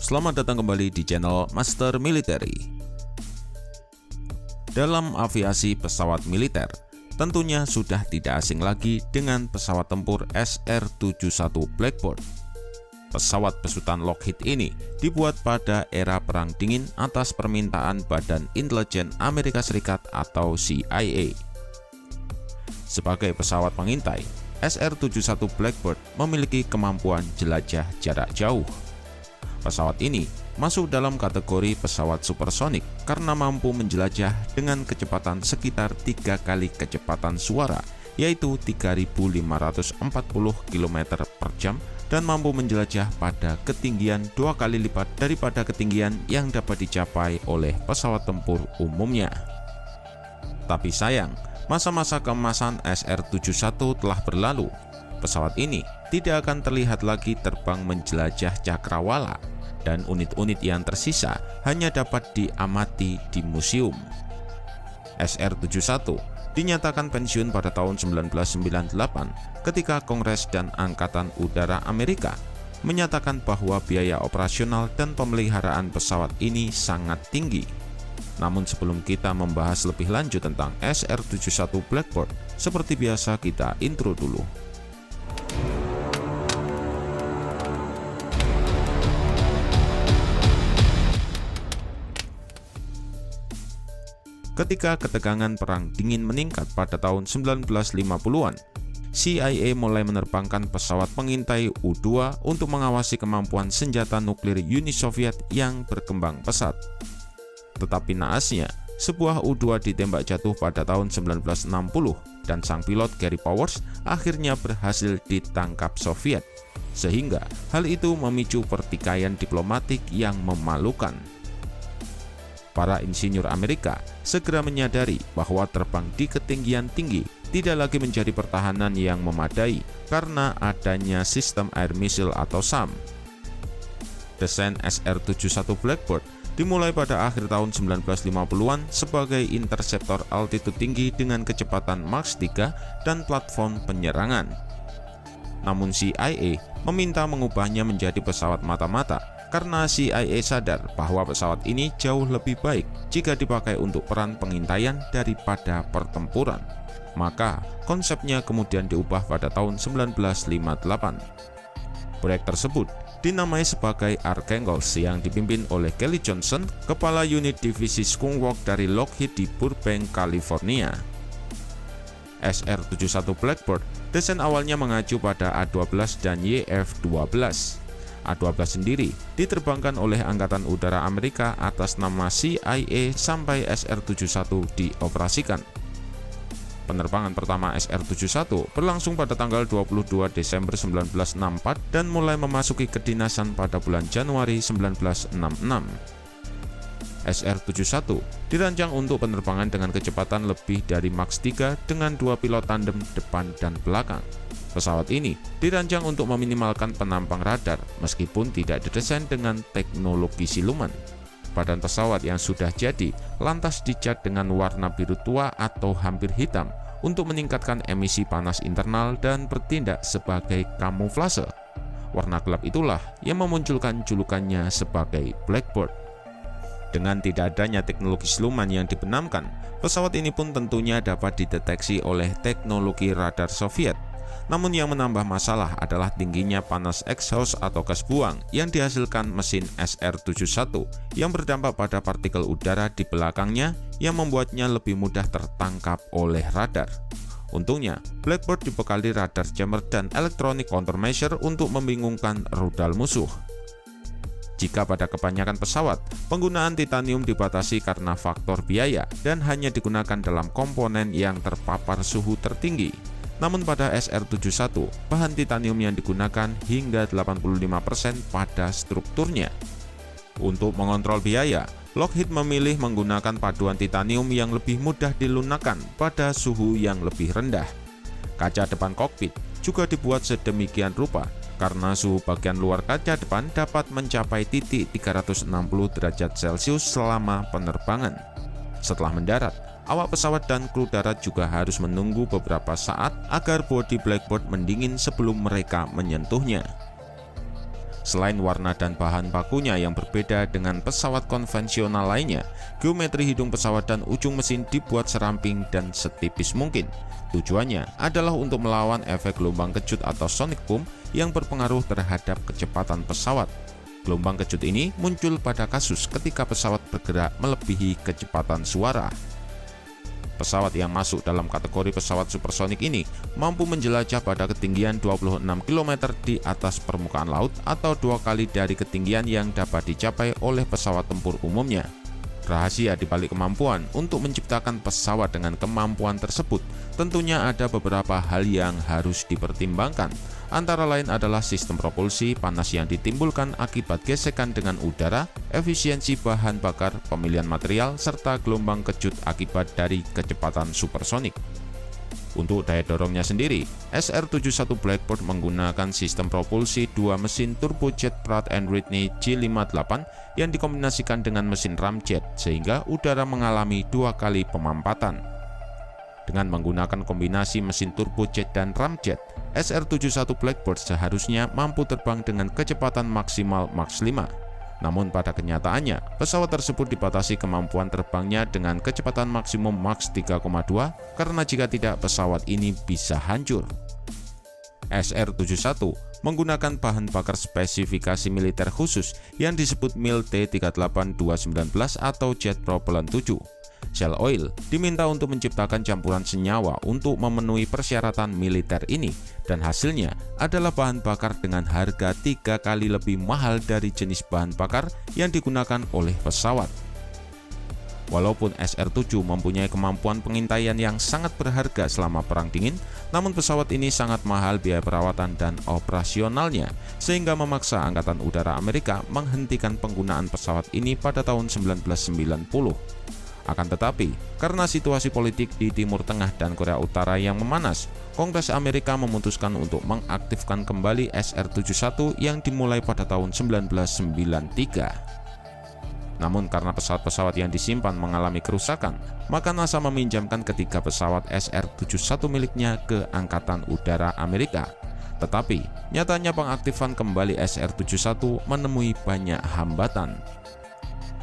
Selamat datang kembali di channel Master Military. Dalam aviasi pesawat militer, tentunya sudah tidak asing lagi dengan pesawat tempur SR-71 Blackbird. Pesawat besutan Lockheed ini dibuat pada era Perang Dingin atas permintaan Badan Intelijen Amerika Serikat atau CIA. Sebagai pesawat pengintai, SR-71 Blackbird memiliki kemampuan jelajah jarak jauh. Pesawat ini masuk dalam kategori pesawat supersonik karena mampu menjelajah dengan kecepatan sekitar 3 kali kecepatan suara, yaitu 3.540 km per jam, dan mampu menjelajah pada ketinggian 2 kali lipat daripada ketinggian yang dapat dicapai oleh pesawat tempur umumnya. Tapi sayang, masa-masa keemasan SR-71 telah berlalu. Pesawat ini tidak akan terlihat lagi terbang menjelajah cakrawala, dan unit-unit yang tersisa hanya dapat diamati di museum. SR-71 dinyatakan pensiun pada tahun 1998 ketika Kongres dan Angkatan Udara Amerika menyatakan bahwa biaya operasional dan pemeliharaan pesawat ini sangat tinggi. Namun sebelum kita membahas lebih lanjut tentang SR-71 Blackbird, seperti biasa kita intro dulu. Ketika ketegangan Perang Dingin meningkat pada tahun 1950-an, CIA mulai menerbangkan pesawat pengintai U-2 untuk mengawasi kemampuan senjata nuklir Uni Soviet yang berkembang pesat. Tetapi naasnya, sebuah U-2 ditembak jatuh pada tahun 1960 dan sang pilot Gary Powers akhirnya berhasil ditangkap Soviet, sehingga hal itu memicu pertikaian diplomatik yang memalukan. Para insinyur Amerika segera menyadari bahwa terbang di ketinggian tinggi tidak lagi menjadi pertahanan yang memadai karena adanya sistem air missile atau SAM. Desain SR-71 Blackbird dimulai pada akhir tahun 1950-an sebagai interseptor altitude tinggi dengan kecepatan Mach 3 dan platform penyerangan. Namun CIA meminta mengubahnya menjadi pesawat mata-mata karena CIA sadar bahwa pesawat ini jauh lebih baik jika dipakai untuk peran pengintaian daripada pertempuran. Maka konsepnya kemudian diubah pada tahun 1958. Proyek tersebut dinamai sebagai Archangels yang dipimpin oleh Kelly Johnson, kepala unit divisi Skunk Works dari Lockheed di Burbank, California. SR-71 Blackbird desain awalnya mengacu pada A-12 dan YF-12. A-12 sendiri diterbangkan oleh Angkatan Udara Amerika atas nama CIA sampai SR-71 dioperasikan. Penerbangan pertama SR-71 berlangsung pada tanggal 22 Desember 1964 dan mulai memasuki kedinasan pada bulan Januari 1966. SR-71 dirancang untuk penerbangan dengan kecepatan lebih dari Mach 3 dengan 2 pilot tandem depan dan belakang. Pesawat ini dirancang untuk meminimalkan penampang radar meskipun tidak didesain dengan teknologi siluman. Badan pesawat yang sudah jadi lantas dicat dengan warna biru tua atau hampir hitam untuk meningkatkan emisi panas internal dan bertindak sebagai kamuflase. Warna gelap itulah yang memunculkan julukannya sebagai Blackbird. Dengan tidak adanya teknologi siluman yang dibenamkan, pesawat ini pun tentunya dapat dideteksi oleh teknologi radar Soviet. Namun yang menambah masalah adalah tingginya panas exhaust atau gas buang yang dihasilkan mesin SR-71 yang berdampak pada partikel udara di belakangnya yang membuatnya lebih mudah tertangkap oleh radar. Untungnya, Blackbird dibekali radar jammer dan electronic countermeasure untuk membingungkan rudal musuh. Jika pada kebanyakan pesawat, penggunaan titanium dibatasi karena faktor biaya dan hanya digunakan dalam komponen yang terpapar suhu tertinggi. Namun pada SR-71, bahan titanium yang digunakan hingga 85% pada strukturnya. Untuk mengontrol biaya, Lockheed memilih menggunakan paduan titanium yang lebih mudah dilunakkan pada suhu yang lebih rendah. Kaca depan kokpit juga dibuat sedemikian rupa karena suhu bagian luar kaca depan dapat mencapai titik 360 derajat Celcius selama penerbangan. Setelah mendarat, awak pesawat dan kru darat juga harus menunggu beberapa saat agar bodi blackbird mendingin sebelum mereka menyentuhnya. Selain warna dan bahan bakunya yang berbeda dengan pesawat konvensional lainnya, geometri hidung pesawat dan ujung mesin dibuat seramping dan setipis mungkin. Tujuannya adalah untuk melawan efek gelombang kejut atau sonic boom yang berpengaruh terhadap kecepatan pesawat. Gelombang kejut ini muncul pada kasus ketika pesawat bergerak melebihi kecepatan suara. Pesawat yang masuk dalam kategori pesawat supersonik ini mampu menjelajah pada ketinggian 26 km di atas permukaan laut atau 2 kali dari ketinggian yang dapat dicapai oleh pesawat tempur umumnya. Rahasia di balik kemampuan untuk menciptakan pesawat dengan kemampuan tersebut tentunya ada beberapa hal yang harus dipertimbangkan. Antara lain adalah sistem propulsi, panas yang ditimbulkan akibat gesekan dengan udara, efisiensi bahan bakar, pemilihan material, serta gelombang kejut akibat dari kecepatan supersonik. Untuk daya dorongnya sendiri, SR-71 Blackbird menggunakan sistem propulsi 2 mesin turbojet Pratt & Whitney J58 yang dikombinasikan dengan mesin ramjet sehingga udara mengalami 2 kali pemampatan. Dengan menggunakan kombinasi mesin turbojet dan ramjet, SR-71 Blackbird seharusnya mampu terbang dengan kecepatan maksimal Mach 5. Namun pada kenyataannya, pesawat tersebut dibatasi kemampuan terbangnya dengan kecepatan maksimum Mach 3,2 karena jika tidak pesawat ini bisa hancur. SR-71 menggunakan bahan bakar spesifikasi militer khusus yang disebut MIL T38219 atau Jet Propellant 7. Shell Oil diminta untuk menciptakan campuran senyawa untuk memenuhi persyaratan militer ini, dan hasilnya adalah bahan bakar dengan harga 3 kali lebih mahal dari jenis bahan bakar yang digunakan oleh pesawat. Walaupun SR-7 mempunyai kemampuan pengintaian yang sangat berharga selama Perang Dingin, namun pesawat ini sangat mahal biaya perawatan dan operasionalnya, sehingga memaksa Angkatan Udara Amerika menghentikan penggunaan pesawat ini pada tahun 1990. Akan tetapi, karena situasi politik di Timur Tengah dan Korea Utara yang memanas, Kongres Amerika memutuskan untuk mengaktifkan kembali SR-71 yang dimulai pada tahun 1993. Namun karena pesawat-pesawat yang disimpan mengalami kerusakan, maka NASA meminjamkan ketiga pesawat SR-71 miliknya ke Angkatan Udara Amerika. Tetapi, nyatanya pengaktifan kembali SR-71 menemui banyak hambatan.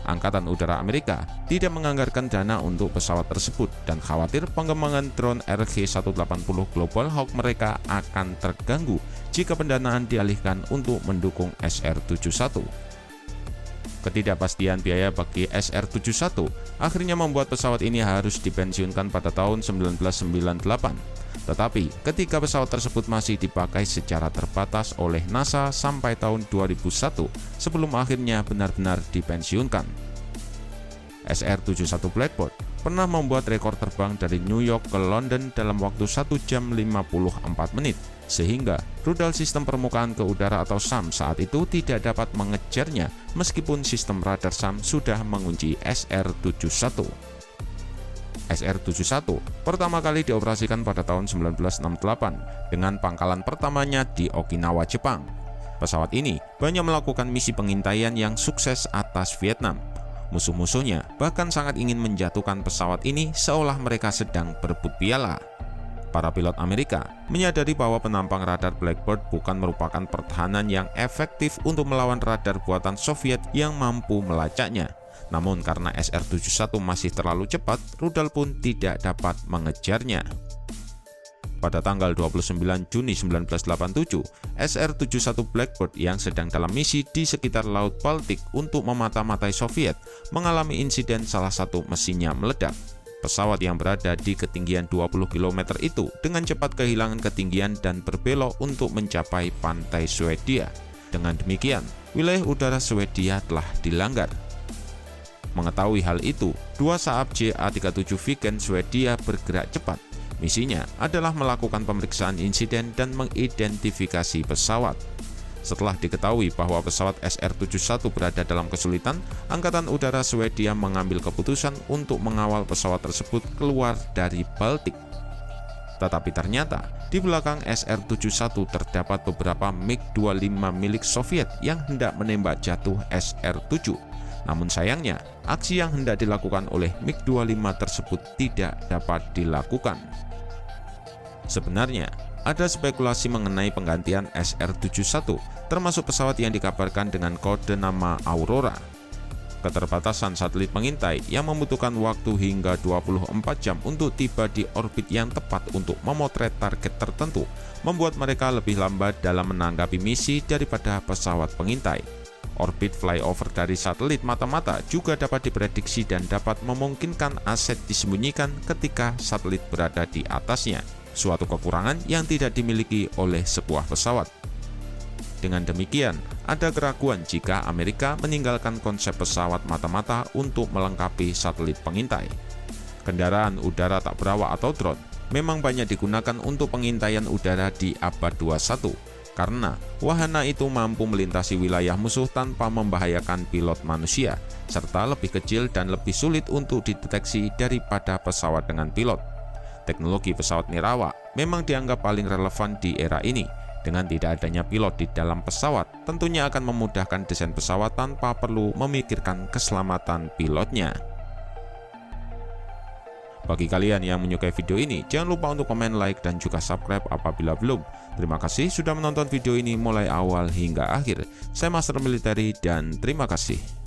Angkatan Udara Amerika tidak menganggarkan dana untuk pesawat tersebut dan khawatir pengembangan drone RG-180 Global Hawk mereka akan terganggu jika pendanaan dialihkan untuk mendukung SR-71. Ketidakpastian biaya bagi SR-71 akhirnya membuat pesawat ini harus dipensiunkan pada tahun 1998. Tetapi ketika pesawat tersebut masih dipakai secara terbatas oleh NASA sampai tahun 2001 sebelum akhirnya benar-benar dipensiunkan. SR-71 Blackbird pernah membuat rekor terbang dari New York ke London dalam waktu 1 jam 54 menit, sehingga rudal sistem permukaan ke udara atau SAM saat itu tidak dapat mengejarnya meskipun sistem radar SAM sudah mengunci SR-71. SR-71 pertama kali dioperasikan pada tahun 1968 dengan pangkalan pertamanya di Okinawa, Jepang. Pesawat ini banyak melakukan misi pengintaian yang sukses atas Vietnam. Musuh-musuhnya bahkan sangat ingin menjatuhkan pesawat ini seolah mereka sedang berebut piala. Para pilot Amerika menyadari bahwa penampang radar Blackbird bukan merupakan pertahanan yang efektif untuk melawan radar buatan Soviet yang mampu melacaknya. Namun karena SR-71 masih terlalu cepat, rudal pun tidak dapat mengejarnya. Pada tanggal 29 Juni 1987, SR-71 Blackbird yang sedang dalam misi di sekitar Laut Baltik untuk memata-matai Soviet mengalami insiden salah satu mesinnya meledak. Pesawat yang berada di ketinggian 20 km itu dengan cepat kehilangan ketinggian dan berbelok untuk mencapai pantai Swedia. Dengan demikian, wilayah udara Swedia telah dilanggar. Mengetahui hal itu, dua Saab JA-37 Viggen Swedia bergerak cepat. Misinya adalah melakukan pemeriksaan insiden dan mengidentifikasi pesawat. Setelah diketahui bahwa pesawat SR-71 berada dalam kesulitan, Angkatan Udara Swedia mengambil keputusan untuk mengawal pesawat tersebut keluar dari Baltik. Tetapi ternyata, di belakang SR-71 terdapat beberapa MiG-25 milik Soviet yang hendak menembak jatuh SR-7. Namun sayangnya, aksi yang hendak dilakukan oleh MiG-25 tersebut tidak dapat dilakukan. Sebenarnya, ada spekulasi mengenai penggantian SR-71, termasuk pesawat yang dikabarkan dengan kode nama Aurora. Keterbatasan satelit pengintai yang membutuhkan waktu hingga 24 jam untuk tiba di orbit yang tepat untuk memotret target tertentu, membuat mereka lebih lambat dalam menanggapi misi daripada pesawat pengintai. Orbit flyover dari satelit mata-mata juga dapat diprediksi dan dapat memungkinkan aset disembunyikan ketika satelit berada di atasnya, suatu kekurangan yang tidak dimiliki oleh sebuah pesawat. Dengan demikian, ada keraguan jika Amerika meninggalkan konsep pesawat mata-mata untuk melengkapi satelit pengintai. Kendaraan udara tak berawak atau drone memang banyak digunakan untuk pengintaian udara di abad 21, karena wahana itu mampu melintasi wilayah musuh tanpa membahayakan pilot manusia, serta lebih kecil dan lebih sulit untuk dideteksi daripada pesawat dengan pilot. Teknologi pesawat nirawak memang dianggap paling relevan di era ini. Dengan tidak adanya pilot di dalam pesawat, tentunya akan memudahkan desain pesawat tanpa perlu memikirkan keselamatan pilotnya. Bagi kalian yang menyukai video ini, jangan lupa untuk komen, like, dan juga subscribe apabila belum. Terima kasih sudah menonton video ini mulai awal hingga akhir. Saya Master Military dan terima kasih.